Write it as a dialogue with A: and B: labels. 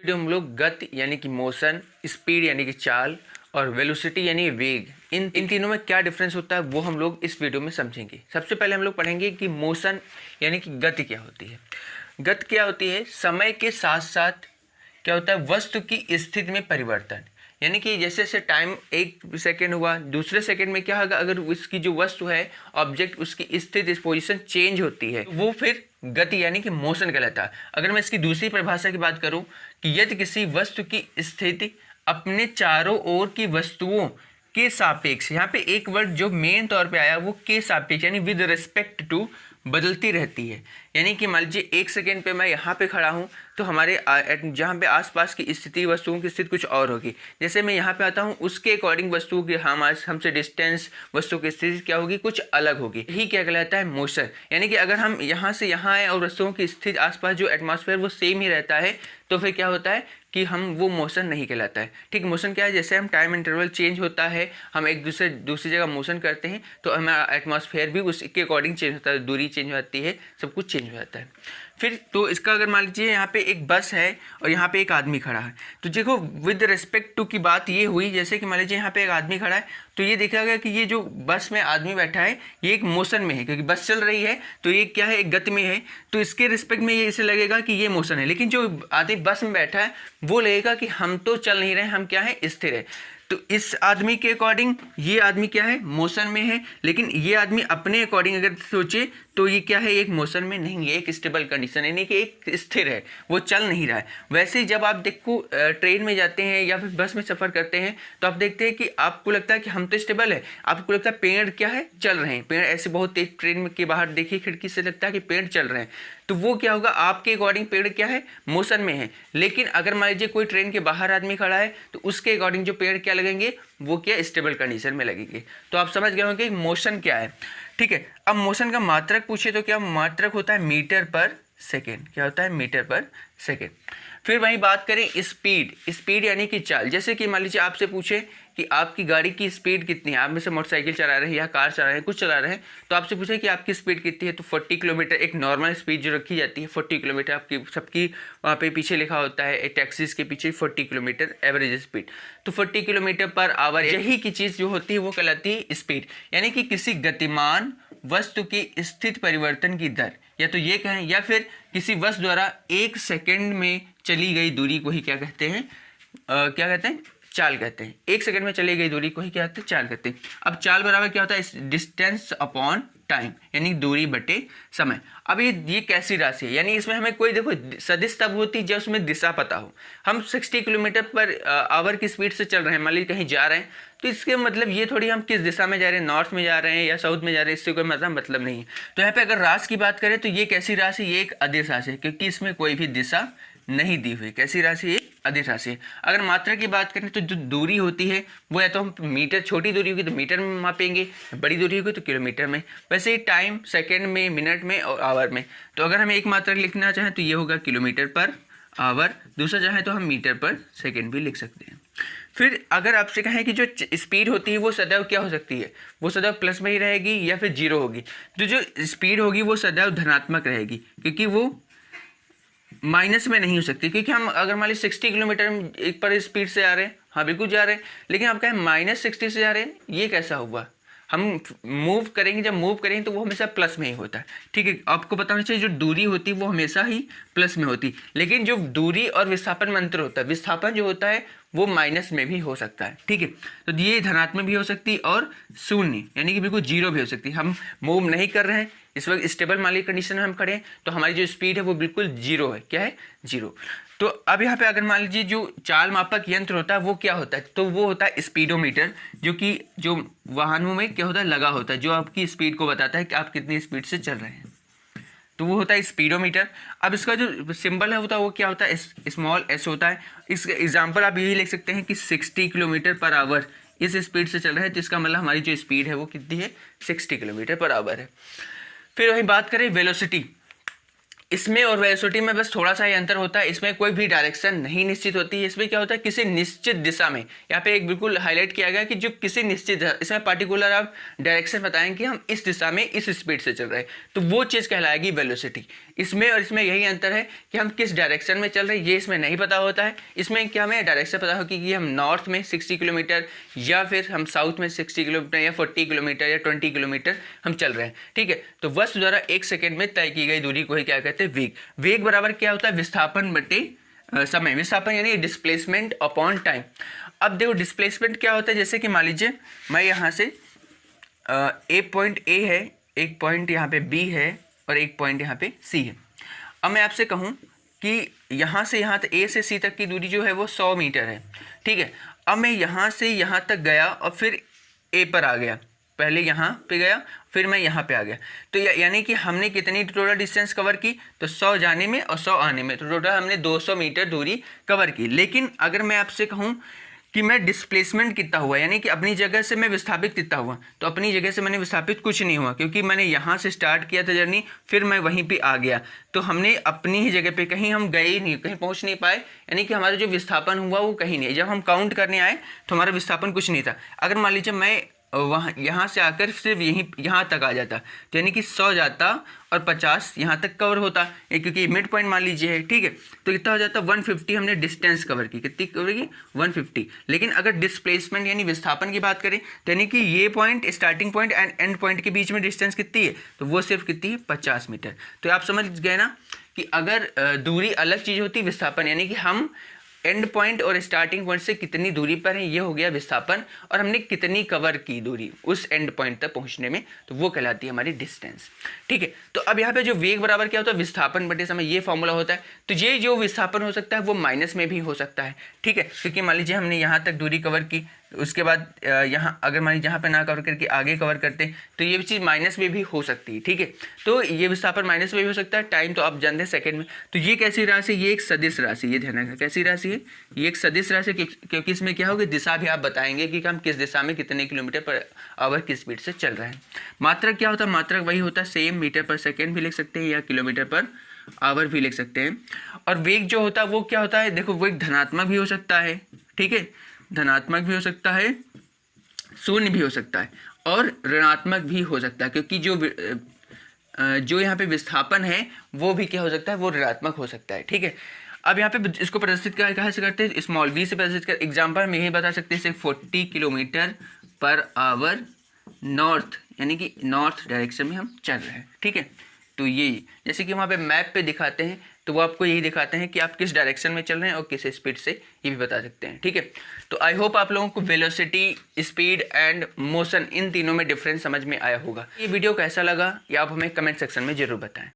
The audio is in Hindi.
A: वीडियो हम लोग गति यानी कि मोशन, स्पीड यानी कि चाल और वेलोसिटी यानी वेग, इन तीनों में क्या डिफरेंस होता है वो हम लोग इस वीडियो में समझेंगे। सबसे पहले हम लोग पढ़ेंगे कि मोशन यानी कि गति क्या होती है। गति क्या होती है? समय के साथ साथ क्या होता है, वस्तु की स्थिति में परिवर्तन। यानी कि जैसे जैसे टाइम एक सेकेंड हुआ, दूसरे सेकेंड में क्या होगा, अगर उसकी जो वस्तु है, ऑब्जेक्ट, उसकी स्थिति, पोजीशन चेंज होती है, वो फिर गति यानी कि मोशन कहलाता है। अगर मैं इसकी दूसरी परिभाषा की बात करूं कि यदि किसी वस्तु की स्थिति अपने चारों ओर की वस्तुओं के सापेक्ष, यहाँ पे एक वर्ड जो मेन तौर पे आया वो के सापेक्ष यानी विद रिस्पेक्ट टू बदलती रहती है। यानी कि मान लीजिए एक सेकेंड पे मैं यहाँ पे खड़ा हूँ तो हमारे जहाँ पे आसपास की स्थिति, वस्तुओं की स्थिति कुछ और होगी। जैसे मैं यहाँ पे आता हूँ उसके अकॉर्डिंग वस्तुओं की हमसे डिस्टेंस, वस्तु की स्थिति क्या होगी, कुछ अलग होगी। यही क्या कहलाता है, मोशन। यानी कि अगर हम यहाँ से यहाँ आए और वस्तुओं की स्थिति आसपास जो एटमॉस्फेयर वो सेम ही रहता है तो फिर क्या होता है कि हम वो मोशन नहीं कहलाता है। ठीक, मोशन क्या है, जैसे हम टाइम इंटरवल चेंज होता है, हम एक दूसरी जगह मोशन करते हैं तो हमारा एटमॉस्फेयर भी उसके अकॉर्डिंग चेंज होता है, दूरी चेंज हो जाती है, सब कुछ चेंज हो जाता है। फिर तो इसका अगर मान लीजिए यहाँ पे एक बस है और यहाँ पे एक आदमी खड़ा है, तो देखो विद रिस्पेक्ट टू की बात ये हुई, जैसे कि मान लीजिए यहाँ पे एक आदमी खड़ा है तो ये देखा गया कि ये जो बस में आदमी बैठा है ये एक मोशन में है, क्योंकि बस चल रही है तो ये क्या है, एक गति में है, तो इसके रिस्पेक्ट में ये इसे लगेगा कि ये मोशन है। लेकिन जो आदमी बस में बैठा है वो लगेगा कि हम तो चल नहीं रहे, हम क्या है, स्थिर है। तो इस आदमी के अकॉर्डिंग ये आदमी क्या है, मोशन में है, लेकिन ये आदमी अपने अकॉर्डिंग अगर सोचे तो ये क्या है, एक मोशन में नहीं है, एक स्टेबल कंडीशन यानी कि एक स्थिर है, वो चल नहीं रहा है। वैसे ही जब आप देखो ट्रेन में जाते हैं या फिर बस में सफ़र करते हैं तो आप देखते हैं कि आपको लगता है कि हम तो स्टेबल है, आपको लगता है पेड़ क्या है, चल रहे हैं, पेड़ ऐसे बहुत तेज, ट्रेन के बाहर देखिए खिड़की से लगता है कि पेड़ चल रहे हैं, तो वो क्या होगा, आपके अकॉर्डिंग पेड़ क्या है, मोशन में है। लेकिन अगर मान लीजिए कोई ट्रेन के बाहर आदमी खड़ा है तो उसके अकॉर्डिंग जो पेड़ क्या लगेंगे, वो क्या स्टेबल कंडीशन में लगेंगे। तो आप समझ गए होंगे कि मोशन क्या है। ठीक है, अब मोशन का मात्रक पूछे तो क्या मात्रक होता है, मीटर पर सेकेंड। क्या होता है, मीटर पर सेकेंड। फिर वहीं बात करें स्पीड, स्पीड यानी कि चाल। जैसे कि मान लीजिए आपसे पूछे कि आपकी गाड़ी की स्पीड कितनी है, आप में से मोटरसाइकिल चला रहे हैं या कार चला रहे हैं, कुछ चला रहे हैं, तो आपसे पूछे कि आपकी स्पीड कितनी है, तो 40 किलोमीटर एक नॉर्मल स्पीड जो रखी जाती है, 40 किलोमीटर आपकी सबकी वहाँ पे पीछे लिखा होता है, टैक्सीज के पीछे 40 किलोमीटर एवरेज स्पीड, तो 40 किलोमीटर पर आवर यही की चीज़ जो होती है वो कहलाती है स्पीड। यानी कि किसी गतिमान वस्तु की स्थिति परिवर्तन की दर, या तो ये कहें या फिर किसी वस्तु द्वारा एक सेकेंड में चली गई दूरी को ही क्या कहते हैं, क्या कहते हैं, चाल कहते हैं। एक सेकंड में चली गई दूरी को ही क्या कहते हैं, चाल कहते हैं। अब चाल बराबर क्या होता है, डिस्टेंस अपॉन टाइम, यानी दूरी बटे समय। अब ये कैसी राशि है, यानी इसमें हमें कोई देखो सदिश तब होती है जब उसमें दिशा पता हो। हम 60 किलोमीटर पर आवर की स्पीड से चल रहे हैं, मान लीजिए कहीं जा रहे हैं, तो इसके मतलब ये थोड़ी हम किस दिशा में जा रहे हैं, नॉर्थ में जा रहे हैं या साउथ में जा रहे हैं, इससे कोई मतलब नहीं है। तो यहाँ पे अगर राशि की बात करें तो ये कैसी राशि, ये एक अदिश राशि है, क्योंकि इसमें कोई भी दिशा नहीं दी हुई। कैसी राशि है, अदिश राशि है। अगर मात्रा की बात करें तो जो दूरी होती है वो या तो हम मीटर, छोटी दूरी होगी तो मीटर में मापेंगे, बड़ी दूरी होगी तो किलोमीटर में। वैसे ही टाइम सेकंड में, मिनट में और आवर में। तो अगर हम एक मात्रा लिखना चाहें तो ये होगा किलोमीटर पर आवर, दूसरा चाहे तो हम मीटर पर सेकेंड भी लिख सकते हैं। फिर अगर आपसे कहें कि जो स्पीड होती है वो सदैव क्या हो सकती है, वो सदैव प्लस में ही रहेगी या फिर जीरो होगी, तो जो स्पीड होगी वो सदैव धनात्मक रहेगी, क्योंकि वो माइनस में नहीं हो सकती। क्योंकि हम अगर मान लीजिए 60 किलोमीटर एक पर स्पीड से आ रहे हैं, हाँ बिल्कुल जा रहे हैं, लेकिन आप कहें -60 से जा रहे हैं, ये कैसा हुआ। हम मूव करेंगे, जब मूव करेंगे तो वो हमेशा प्लस में ही होता है। ठीक है, आपको पता होना चाहिए जो दूरी होती है वो हमेशा ही प्लस में होती, लेकिन जो दूरी और विस्थापन में अंतर होता है, विस्थापन जो होता है वो माइनस में भी हो सकता है। ठीक है, तो ये धनात्मक भी हो सकती और शून्य यानी कि बिल्कुल जीरो भी हो सकती है। हम मूव नहीं कर रहे हैं, इस वक्त स्टेबल मान लीजिए कंडीशन में हम खड़े हैं तो हमारी जो स्पीड है वो बिल्कुल जीरो है। क्या है, जीरो। तो अब यहाँ पे अगर मान लीजिए जो चाल मापक यंत्र होता है वो क्या होता है, तो वो होता है स्पीडोमीटर, जो वाहनों में क्या होता है, लगा होता है, जो आपकी स्पीड को बताता है कि आप कितनी स्पीड से चल रहे हैं, तो वो होता है स्पीडोमीटर। अब इसका जो सिंबल है होता है वो क्या होता है, स्मॉल एस होता है। इसका एग्जाम्पल आप यही लिख सकते हैं कि 60 किलोमीटर पर आवर इस स्पीड से चल रहे हैं, तो इसका मतलब हमारी जो स्पीड है वो कितनी है, 60 किलोमीटर पर आवर है। फिर वही बात करें वेलोसिटी, इसमें और वेलोसिटी में बस थोड़ा सा ही अंतर होता है। इसमें कोई भी डायरेक्शन नहीं निश्चित होती है, इसमें क्या होता है, किसी निश्चित दिशा में, यहाँ पे एक बिल्कुल हाईलाइट किया गया कि जो किसी निश्चित, इसमें पार्टिकुलर आप डायरेक्शन बताएं कि हम इस दिशा में इस स्पीड से चल रहे हैं, तो वो चीज़ कहलाएगी वेलोसिटी। इसमें और इसमें यही अंतर है कि हम किस डायरेक्शन में चल रहे हैं ये इसमें नहीं पता होता है। इसमें क्या हमें डायरेक्शन पता हो कि हम नॉर्थ में 60 किलोमीटर या फिर हम साउथ में 60 किलोमीटर या 40 किलोमीटर या 20 किलोमीटर हम चल रहे हैं, ठीक है। तो वस्तु द्वारा 1 सेकेंड में तय की गई दूरी को ही क्या कहते हैं, वेग। वेग बराबर क्या होता है, विस्थापन बटे समय। विस्थापन यानी डिस्प्लेसमेंट अपॉन टाइम। अब देखो डिस्प्लेसमेंट क्या होता है, जैसे कि मान लीजिए मैं यहाँ से एक पॉइंट ए है, एक पॉइंट यहाँ पे बी है और एक पॉइंट यहाँ पे सी है। अब मैं आपसे कहूँ कि यहाँ से यहाँ तक ए से सी तक की दूरी जो है वो 100 मीटर है, ठीक है। अब मैं यहाँ से यहाँ तक गया और फिर ए पर आ गया, पहले यहाँ पे गया फिर मैं यहाँ पे आ गया, तो यानी कि हमने कितनी टोटल डिस्टेंस कवर की, तो 100 जाने में और 100 आने में, तो टोटल हमने 200 मीटर दूरी कवर की। लेकिन अगर मैं आपसे कहूँ कि मैं डिस्प्लेसमेंट कितना हुआ, यानी कि अपनी जगह से मैं विस्थापित कितना हुआ, तो अपनी जगह से मैंने विस्थापित कुछ नहीं हुआ, क्योंकि मैंने यहाँ से स्टार्ट किया था जर्नी, फिर मैं वहीं पे आ गया, तो हमने अपनी ही जगह पे, कहीं हम गए ही नहीं, कहीं पहुँच नहीं पाए, यानी कि हमारा जो विस्थापन हुआ वो कहीं नहीं। जब हम काउंट करने आए तो हमारा विस्थापन कुछ नहीं था। अगर मान लीजिए मैं वहाँ यहाँ से आकर सिर्फ यहाँ तक आ जाता, तो यानी कि 100 जाता और 50 यहाँ तक कवर होता, क्योंकि मिड पॉइंट मान लीजिए है, ठीक है। तो कितना हो जाता, 150 हमने डिस्टेंस कवर की। कितनी कवर की, 150। लेकिन अगर डिस्प्लेसमेंट यानी विस्थापन की बात करें, तो यानी कि ये point starting point and and point के बीच में डिस्टेंस कितनी है, तो वो सिर्फ कितनी है, 50 मीटर। तो आप समझ गए ना कि अगर दूरी अलग चीज़ होती, विस्थापन यानी कि हम एंड पॉइंट और स्टार्टिंग पॉइंट से कितनी दूरी पर है, ये हो गया विस्थापन, और हमने कितनी कवर की दूरी उस एंड पॉइंट तक पहुंचने में, तो वो कहलाती है हमारी डिस्टेंस, ठीक है। तो अब यहाँ पे जो वेग बराबर क्या होता है, विस्थापन बटे समय, ये फॉर्मूला होता है। तो ये जो विस्थापन हो सकता है वो माइनस में भी हो सकता है, ठीक है, क्योंकि मान लीजिए हमने यहाँ तक दूरी कवर की, उसके बाद यहाँ अगर मान लीजिए यहाँ पे ना कवर करके आगे कवर करते हैं, तो ये चीज़ माइनस में भी हो सकती है, ठीक है। तो ये विस्थापन माइनस में भी हो सकता है। टाइम तो आप जानते हैं सेकंड में। तो ये कैसी राशि, ये एक सदिश राशि, ये ध्यान रखना कैसी राशि है, ये एक सदिश राशि, क्योंकि इसमें क्या होगा, दिशा भी आप बताएंगे कि हम किस दिशा में कितने किलोमीटर पर आवर की स्पीड से चल रहे हैं। मात्रक क्या होता है, मात्रक वही होता है सेम, मीटर पर सेकेंड भी लिख सकते हैं या किलोमीटर पर आवर भी लिख सकते हैं। और वेग जो होता है वो क्या होता है, देखो वेग धनात्मक भी हो सकता है, ठीक है, धनात्मक भी हो सकता है, शून्य भी हो सकता है और ऋणात्मक भी हो सकता है, क्योंकि जो यहाँ पे विस्थापन है वो भी क्या हो सकता है, वो ऋणात्मक हो सकता है, ठीक है। अब यहाँ पे इसको प्रदर्शित कहाँ से करते हैं, स्मॉल v से प्रदर्शित कर। एग्जाम्पल में यही बता सकते हैं 40 किलोमीटर पर आवर नॉर्थ, यानी कि नॉर्थ डायरेक्शन में हम चल रहे हैं, ठीक है। तो ये जैसे कि वहाँ पे मैप पे दिखाते हैं, तो वो आपको यही दिखाते हैं कि आप किस डायरेक्शन में चल रहे हैं और किस स्पीड से, ये भी बता सकते हैं, ठीक है। तो आई होप आप लोगों को velocity, speed and motion in तीनों में डिफरेंस समझ में आया होगा। ये वीडियो कैसा लगा ये आप हमें कमेंट सेक्शन में जरूर बताएं।